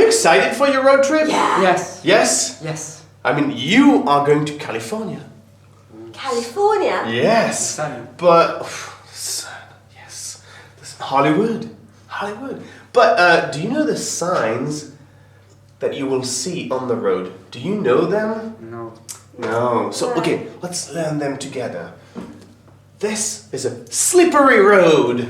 excited for your road trip? Yeah. Yes. Yes? Yes. I mean, you are going to California. California? Yes. Sun. But, sun, yes. Hollywood. Hollywood. But do you know the signs that you will see on the road? Do you know them? No. No. So, okay, let's learn them together. This is a slippery road.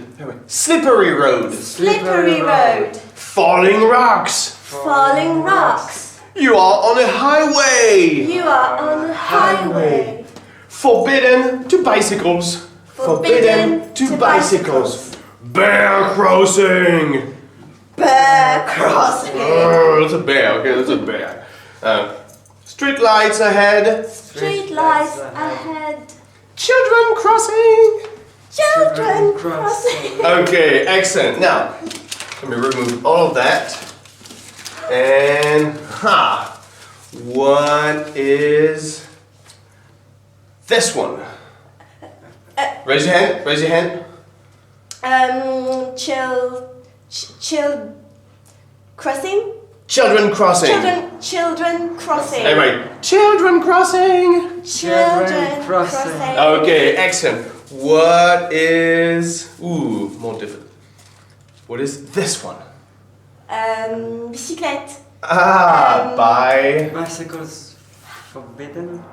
Slippery road. Slippery road. Falling rocks. Falling rocks. You are on a highway. You are on a highway. Forbidden to bicycles. Forbidden to bicycles. Bear crossing. Bear crossing. Oh, that's a bear. Okay, that's a bear. Street lights ahead. Street lights ahead. Children crossing. Children crossing. Okay, excellent. Now, let me remove all of that. And, what is this one? Raise your hand, raise your hand. Child crossing. Children crossing. Children crossing. Everybody, children crossing. Children crossing. crossing. Okay, excellent. What is, more difficult. What is this one? Bicyclette. By Bicycles forbidden.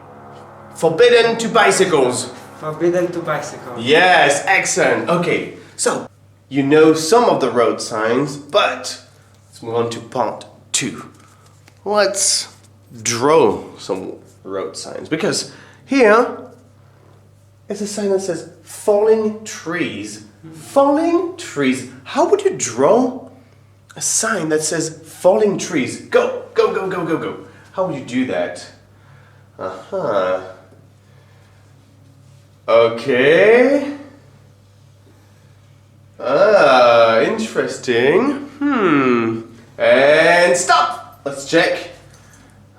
forbidden to bicycles. Forbidden to bicycles. Yes, excellent. Okay, so you know some of the road signs, but let's move on to part 2. Let's draw some road signs, because here is a sign that says falling trees. Falling trees. How would you draw a sign that says falling trees? Go, go, go, go, go, go. How would you do that? Okay. Interesting. And stop. Let's check.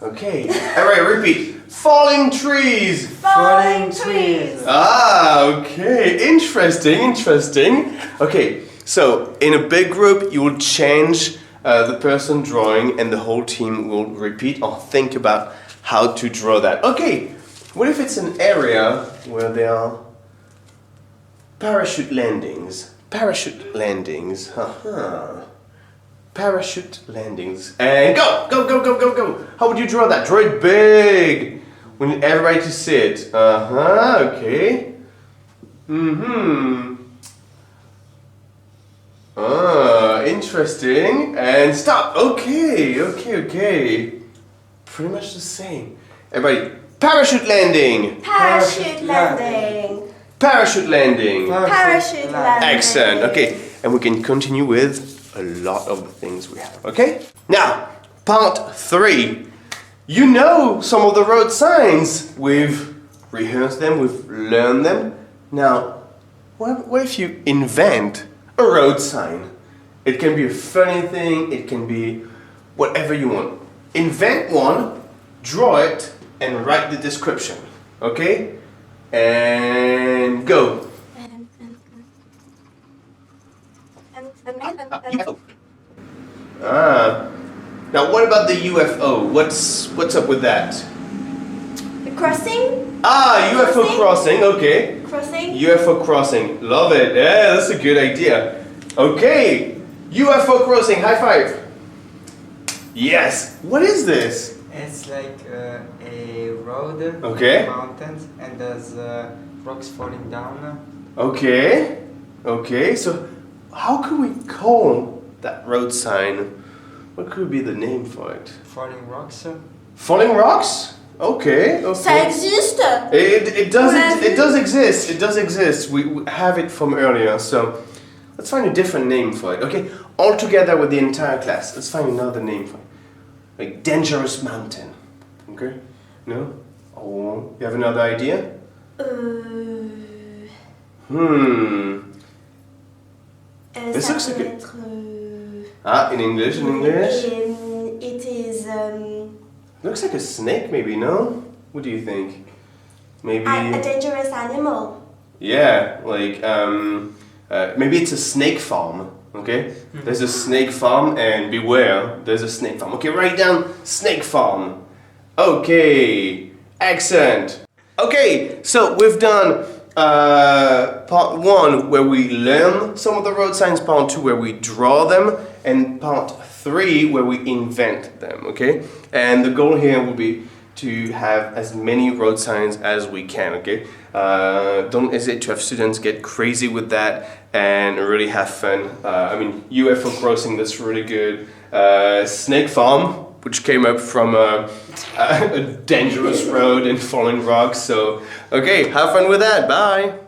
Okay. Alright, repeat. Falling trees. Falling trees. Okay. Interesting. Okay. So, in a big group, you will change the person drawing, and the whole team will repeat or think about how to draw that. Okay. What if it's an area where there are parachute landings? Parachute landings. Parachute landings. And go! Go, go, go, go, go! How would you draw that? Draw it big! We need everybody to see it. Okay. Interesting. And stop! Okay. Pretty much the same. Everybody, parachute landing! Parachute landing. Parachute landing! Parachute landing. Excellent. Okay, and we can continue with a lot of the things we have. Okay? Now, part 3. You know some of the road signs. We've rehearsed them, we've learned them. Now, what if you invent a road sign? It can be a funny thing, it can be whatever you want. Invent one, draw it, and write the description. Okay? And go. Now what about the UFO? What's up with that? The crossing. UFO crossing. Okay. Crossing. UFO crossing. Love it. Yeah, that's a good idea. Okay. UFO crossing. High five. Yes. What is this? It's like a road. Okay. With mountains, and there's rocks falling down. Okay. So how could we call that road sign? What could be the name for it? Falling rocks. Falling rocks? Okay. Ça existe? It does exist. We have it from earlier, so let's find a different name for it. Okay, all together with the entire class. Let's find another name for it. Like dangerous mountain. Okay? No? Oh, you have another idea? This looks like it. In English. It is Looks like a snake, maybe, no? What do you think? Maybe a dangerous animal. yeah, like maybe it's a snake farm. Okay? There's a snake farm, and beware, there's a snake farm. Okay, write down snake farm. Okay, excellent. Okay, so we've done part 1 where we learn some of the road signs, part 2 where we draw them, and part 3 where we invent them, okay? And the goal here will be to have as many road signs as we can, okay? Don't hesitate to have students get crazy with that and really have fun. I mean, UFO crossing, that's really good. Snake farm, which came up from a dangerous road and falling rocks. So, okay, have fun with that. Bye.